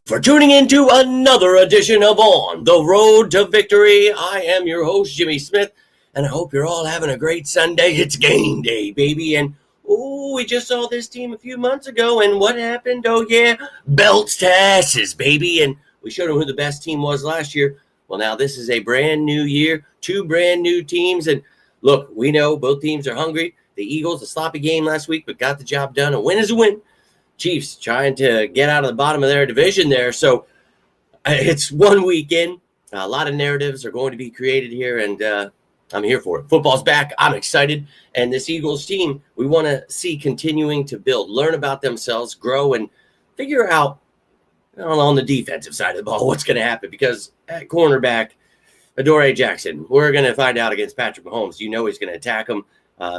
for tuning in to another edition of On the Road to Victory. I am your host, Jimmy Smith, and I hope you're all having a great Sunday. It's game day, baby. And we just saw this team a few months ago, and what happened? Oh, yeah, belts to asses, baby. And we showed them who the best team was last year. Well, now this is a brand new year, two brand new teams. And look, we know both teams are hungry. The Eagles, a sloppy game last week, but got the job done. A win is a win. Chiefs trying to get out of the bottom of their division there. So it's 1 week in. A lot of narratives are going to be created here, and I'm here for it. Football's back. I'm excited. And this Eagles team, we want to see continuing to build, learn about themselves, grow, and figure out on the defensive side of the ball what's going to happen. Because at cornerback, Adoree Jackson, we're going to find out against Patrick Mahomes. You know he's going to attack him.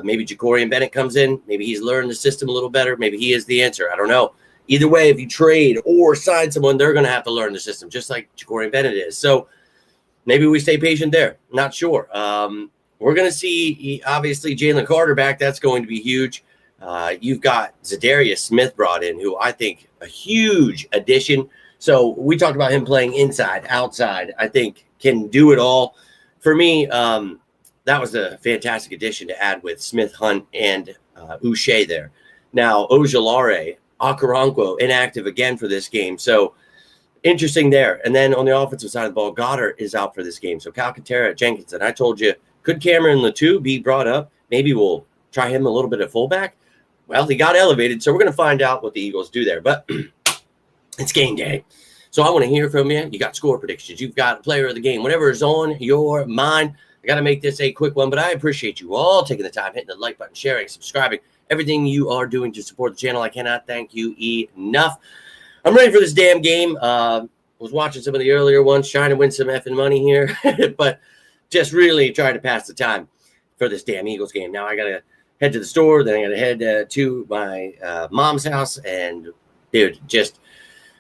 Maybe Jacorian Bennett comes in. Maybe he's learned the system a little better. Maybe he is the answer. I don't know. Either way, if you trade or sign someone, they're going to have to learn the system, just like Jacorian Bennett is. So maybe we stay patient there. Not sure. We're going to see, obviously, Jalen Carter back. That's going to be huge. You've got Zadarius Smith brought in, who I think a huge addition. So we talked about him playing inside, outside. I think can do it all. For me, that was a fantastic addition to add with Smith, Hunt, and Uche there. Now, Ojulari, Okoronkwo, inactive again for this game. So, interesting there. And then on the offensive side of the ball, Goddard is out for this game. So, Calcaterra, Jenkins. And I told you, could Cameron Latou be brought up? Maybe we'll try him a little bit at fullback. Well, he got elevated, so we're going to find out what the Eagles do there. But it's game day. So, I want to hear from you. You got score predictions. You've got player of the game. Whatever is on your mind. I got to make this a quick one, but I appreciate you all taking the time, hitting the like button, sharing, subscribing, everything you are doing to support the channel. I cannot thank you enough. I'm ready for this damn game. Was watching some of the earlier ones, trying to win some effing money here, but just really trying to pass the time for this damn Eagles game. Now I got to head to the store, then I got to head to my mom's house, and dude, just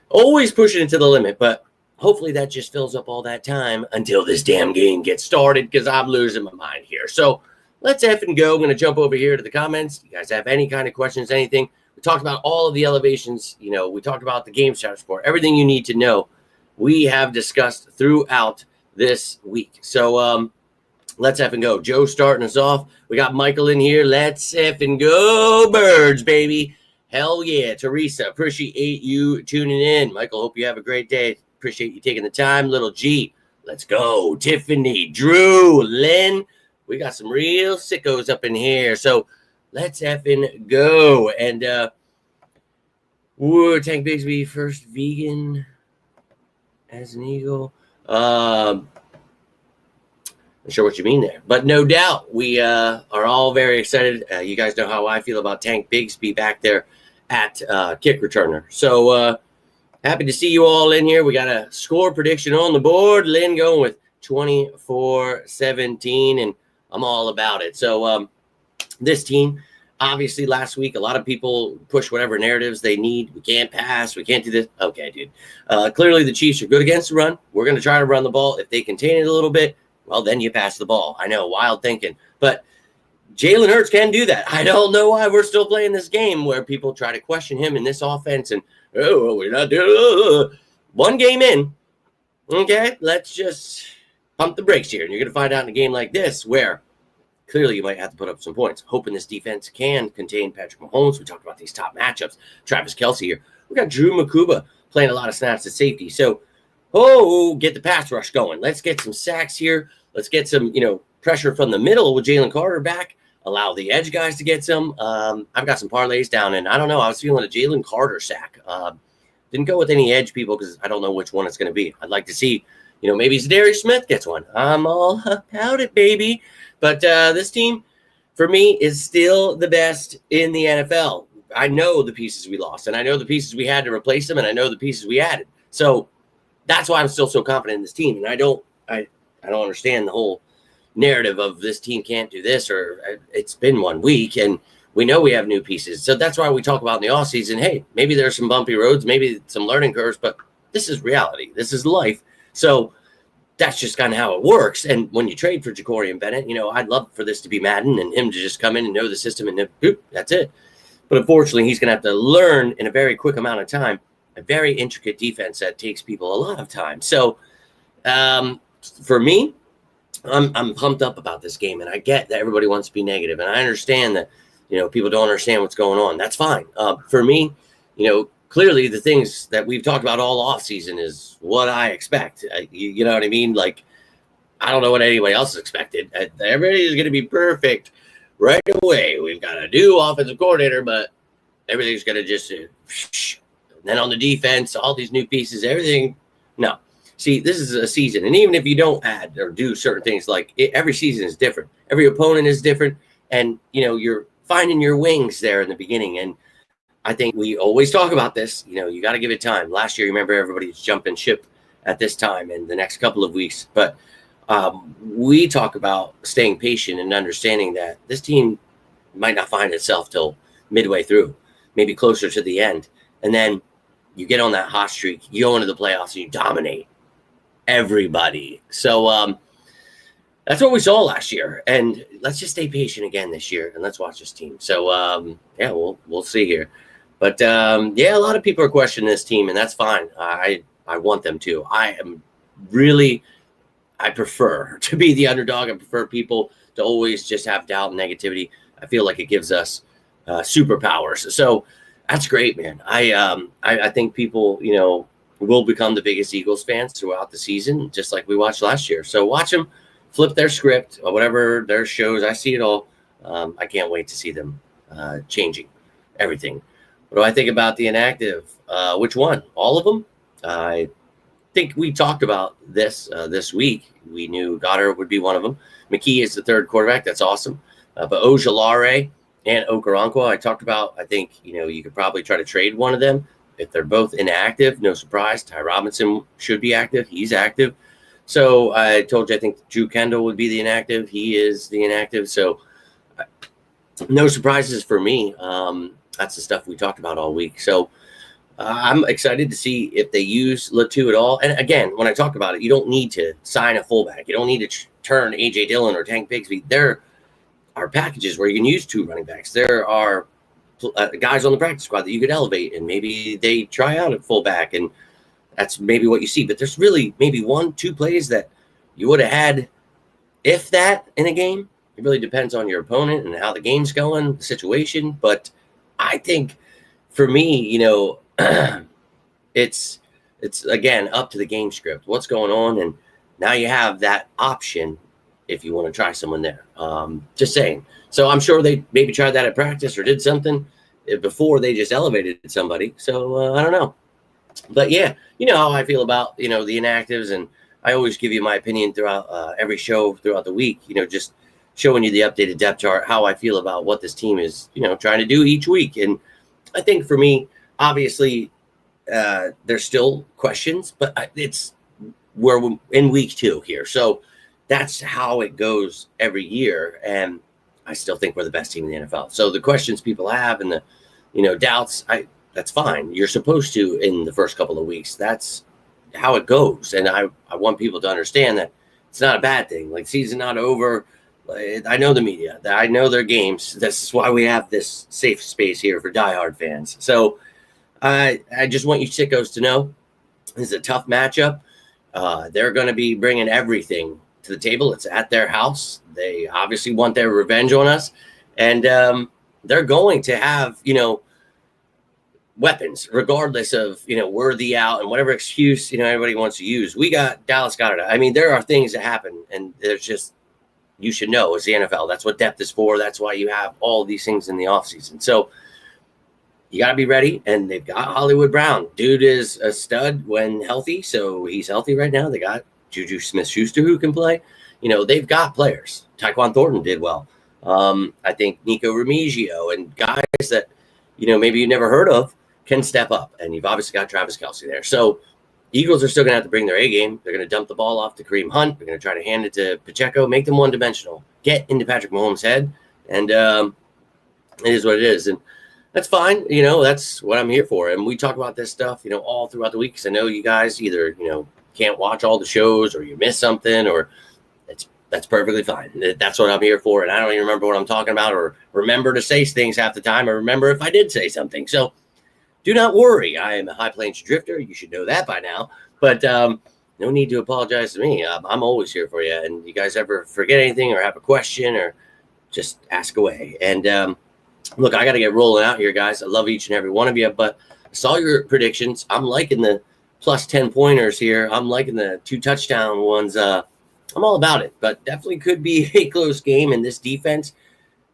always pushing it to the limit, but hopefully that just fills up all that time until this damn game gets started, because I'm losing my mind here. So let's effing go. I'm going to jump over here to the comments. You guys have any kind of questions, anything? We talked about all of the elevations. You know, we talked about the game strategy report. Everything you need to know, we have discussed throughout this week. So let's effing go. Joe starting us off. We got Michael in here. Let's effing go, Birds, baby. Hell yeah. Teresa, appreciate you tuning in. Michael, hope you have a great day. Appreciate you taking the time. Little G, let's go. Tiffany, Drew, Lynn, we got some real sickos up in here. So let's effing go. And Tank Bigsby, first vegan as an Eagle. Not sure what you mean there, but no doubt we are all very excited. You guys know how I feel about Tank Bigsby back there at kick returner. So happy to see you all in here. We got a score prediction on the board. Lynn going with 24-17, and I'm all about it. So this team, obviously last week, a lot of people push whatever narratives they need. We can't pass. We can't do this. Okay, dude. Clearly the Chiefs are good against the run. We're going to try to run the ball. If they contain it a little bit, well, then you pass the ball. I know, wild thinking. But Jalen Hurts can do that. I don't know why we're still playing this game where people try to question him in this offense and, oh, we're not doing one game in. Okay, let's just pump the brakes here. And you're going to find out in a game like this where clearly you might have to put up some points. Hoping this defense can contain Patrick Mahomes. We talked about these top matchups. Travis Kelce here. We got Drew Makuba playing a lot of snaps at safety. So, get the pass rush going. Let's get some sacks here. Let's get some, pressure from the middle with Jalen Carter back. Allow the edge guys to get some. I've got some parlays down, and I don't know. I was feeling a Jalen Carter sack. Didn't go with any edge people because I don't know which one it's going to be. I'd like to see, maybe Zadarius Smith gets one. I'm all about it, baby. But this team, for me, is still the best in the NFL. I know the pieces we lost, and I know the pieces we had to replace them, and I know the pieces we added. So that's why I'm still so confident in this team. And I don't understand the whole narrative of this team can't do this, or it's been 1 week and we know we have new pieces. So that's why we talk about in the offseason, hey, maybe there's some bumpy roads, maybe some learning curves, but this is reality. This is life. So that's just kind of how it works. And when you trade for Jacorian Bennett, I'd love for this to be Madden and him to just come in and know the system and then, boop, that's it. But unfortunately, he's going to have to learn in a very quick amount of time a very intricate defense that takes people a lot of time. So for me, I'm pumped up about this game, and I get that everybody wants to be negative, and I understand that people don't understand what's going on. That's fine. For me, clearly the things that we've talked about all off season is what I expect. You know what I mean? Like, I don't know what anybody else expected. Everybody is going to be perfect right away. We've got a new offensive coordinator, but everything's going to just and then on the defense, all these new pieces, everything. No. See, this is a season, and even if you don't add or do certain things, every season is different. Every opponent is different, and you're finding your wings there in the beginning. And I think we always talk about this. You got to give it time. Last year, remember, everybody's jumping ship at this time in the next couple of weeks, but we talk about staying patient and understanding that this team might not find itself till midway through, maybe closer to the end, and then you get on that hot streak, you go into the playoffs, and you dominate everybody. So that's what we saw last year, and let's just stay patient again this year, and let's watch this team. So we'll see here, but a lot of people are questioning this team, and that's fine. I want them to. I prefer to be the underdog. I prefer people to always just have doubt and negativity. I feel like it gives us superpowers. So that's great, man. I think people will become the biggest Eagles fans throughout the season, just like we watched last year. So watch them flip their script or whatever their shows. I see it all. I can't wait to see them changing everything. What do I think about the inactive? Which one? All of them? I think we talked about this week. We knew Goddard would be one of them. McKee is the third quarterback. That's awesome. But Ojulari and Okoronkwo, I talked about. I think you could probably try to trade one of them. If they're both inactive, no surprise. Ty Robinson should be active. He's active. So I told you I think Drew Kendall would be the inactive. He is the inactive. So no surprises for me. That's the stuff we talked about all week. So I'm excited to see if they use Latu at all. And again, when I talk about it, you don't need to sign a fullback. You don't need to turn A.J. Dillon or Tank Bigsby. There are packages where you can use two running backs. There are guys on the practice squad that you could elevate, and maybe they try out at fullback, and that's maybe what you see. But there's really maybe 1-2 plays that you would have had, if that, in a game. It really depends on your opponent and how the game's going, the situation. But I think for me, it's again up to the game script. What's going on, and now you have that option if you want to try someone there. Just saying. So I'm sure they maybe tried that at practice or did something before they just elevated somebody. So I don't know. But yeah, you know how I feel about, the inactives, and I always give you my opinion throughout every show throughout the week, just showing you the updated depth chart, how I feel about what this team is, trying to do each week. And I think for me, obviously, there's still questions, but we're in week 2 here. So that's how it goes every year. And I still think we're the best team in the NFL. So the questions people have and the, doubts, that's fine. You're supposed to in the first couple of weeks. That's how it goes. And I want people to understand that it's not a bad thing. Like, season not over. I know the media. I know their games. This is why we have this safe space here for diehard fans. So I just want you sickos to know this is a tough matchup. They're going to be bringing everything to the table. It's at their house. They obviously want their revenge on us. And they're going to have, weapons, regardless of, worthy out and whatever excuse, everybody wants to use. We got Dallas Goedert. I mean, there are things that happen, and there's just, you should know, it's the NFL. That's what depth is for. That's why you have all these things in the offseason. So you got to be ready, and they've got Hollywood Brown. Dude is a stud when healthy, so he's healthy right now. They got Juju Smith-Schuster who can play. They've got players. Tyquan Thornton did well. I think Nico Remigio and guys that, maybe you never heard of can step up. And you've obviously got Travis Kelce there. So Eagles are still going to have to bring their A game. They're going to dump the ball off to Kareem Hunt. They're going to try to hand it to Pacheco, make them one-dimensional, get into Patrick Mahomes' head. And it is what it is. And that's fine. That's what I'm here for. And we talk about this stuff, all throughout the week. Because I know you guys either, can't watch all the shows, or you miss something, or that's perfectly fine. That's what I'm here for. And I don't even remember what I'm talking about, or remember to say things half the time, or remember if I did say something. So Do not worry. I am a High Plains drifter. You should know that by now. But no need to apologize to me. I'm always here for you. And you guys ever forget anything or have a question or just ask away. And look, I got to get rolling out here, guys. I love each and every one of you. But I saw your predictions. I'm liking the plus 10 pointers here. I'm liking the 2 touchdown ones. I'm all about it. But definitely could be a close game in this defense.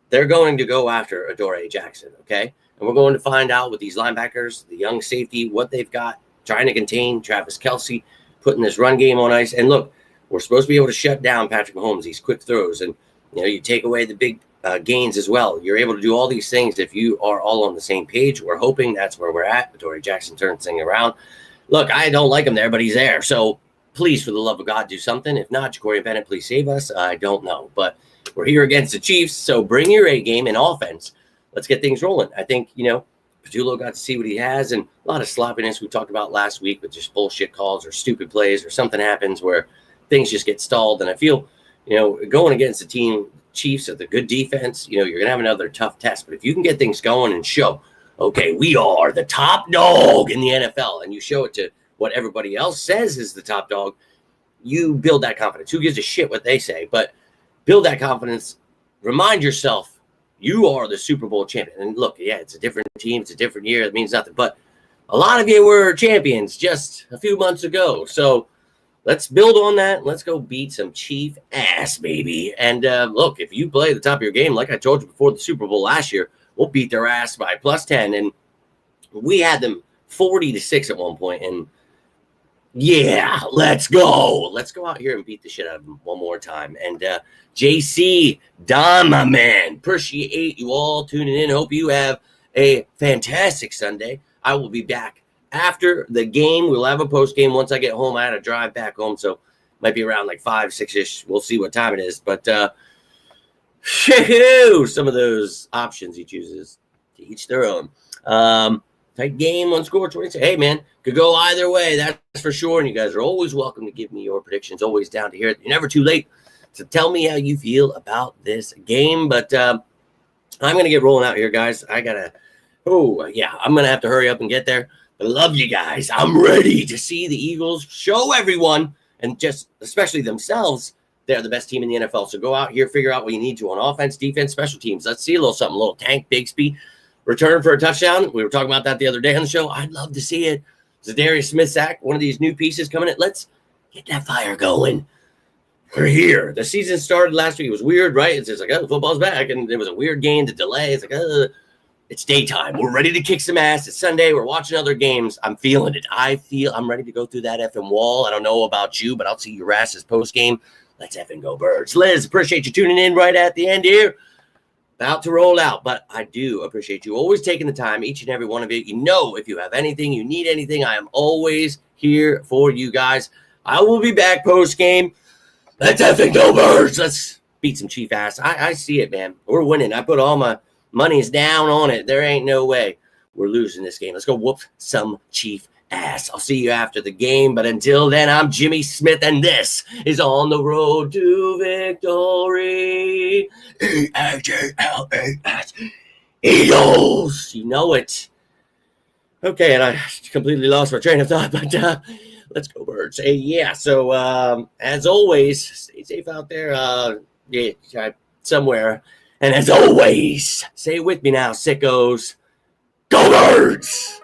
They're going to go after Adoree Jackson, okay? And we're going to find out with these linebackers, the young safety, what they've got, trying to contain Travis Kelce, putting this run game on ice. And look, we're supposed to be able to shut down Patrick Mahomes, these quick throws. And, you take away the big gains as well. You're able to do all these things if you are all on the same page. We're hoping that's where we're at. Adoree Jackson turns things around. Look, I don't like him there, but he's there. So please, for the love of God, do something. If not, Ja'Cory Bennett, please save us. I don't know. But we're here against the Chiefs, so bring your A game in offense. Let's get things rolling. I think, Pachulo got to see what he has, and a lot of sloppiness we talked about last week with just bullshit calls or stupid plays or something happens where things just get stalled. And I feel, going against the team Chiefs with a good defense, you're going to have another tough test. But if you can get things going and show, okay, we are the top dog in the NFL, and you show it to what everybody else says is the top dog, you build that confidence. Who gives a shit what they say? But build that confidence. Remind yourself you are the Super Bowl champion. And look, yeah, it's a different team. It's a different year. It means nothing. But a lot of you were champions just a few months ago. So let's build on that. Let's go beat some Chief ass, baby. And look, if you play the top of your game, like I told you before the Super Bowl last year, we'll beat their ass by plus 10. And we had them 40-6 at one point. And yeah, let's go. Let's go out here and beat the shit out of them one more time. And JC, Don, my man, appreciate you all tuning in. Hope you have a fantastic Sunday. I will be back after the game. We'll have a post game once I get home. I had to drive back home, so might be around like 5, 6-ish. We'll see what time it is. But some of those options he chooses, to each their own. Tight game on score 26. Hey, man, could go either way. That's for sure. And you guys are always welcome to give me your predictions. Always down to hear it. You're never too late to tell me how you feel about this game. But I'm going to get rolling out here, guys. I'm going to have to hurry up and get there. I love you guys. I'm ready to see the Eagles show everyone, and just especially themselves, they're the best team in the NFL. So go out here, figure out what you need to on offense, defense, special teams. Let's see a little something, a little Tank Bigsby return for a touchdown. We were talking about that the other day on the show. I'd love to see it. Zadarius Smith sack, one of these new pieces coming in. Let's get that fire going. We're here. The season started last week. It was weird, right? It's just like, football's back. And it was a weird game to delay. It's like, it's daytime. We're ready to kick some ass. It's Sunday. We're watching other games. I'm feeling it. I'm ready to go through that effing wall. I don't know about you, but I'll see your asses post game. Let's effing go Birds. Liz, appreciate you tuning in right at the end here. About to roll out, but I do appreciate you always taking the time, each and every one of you. If you have anything, you need anything, I am always here for you guys. I will be back post game. Let's effing go Birds. Let's beat some Chief ass. I see it, man. We're winning. I put all my money's down on it. There ain't no way we're losing this game. Let's go whoop some Chief ass. I'll see you after the game, but until then, I'm Jimmy Smith, and this is On the Road to Victory. E-A-G-L-E-S. Eagles. You know it. Okay, and I completely lost my train of thought, but let's go Birds. Hey, yeah, so as always, stay safe out there somewhere. And as always, say it with me now, sickos, go Birds!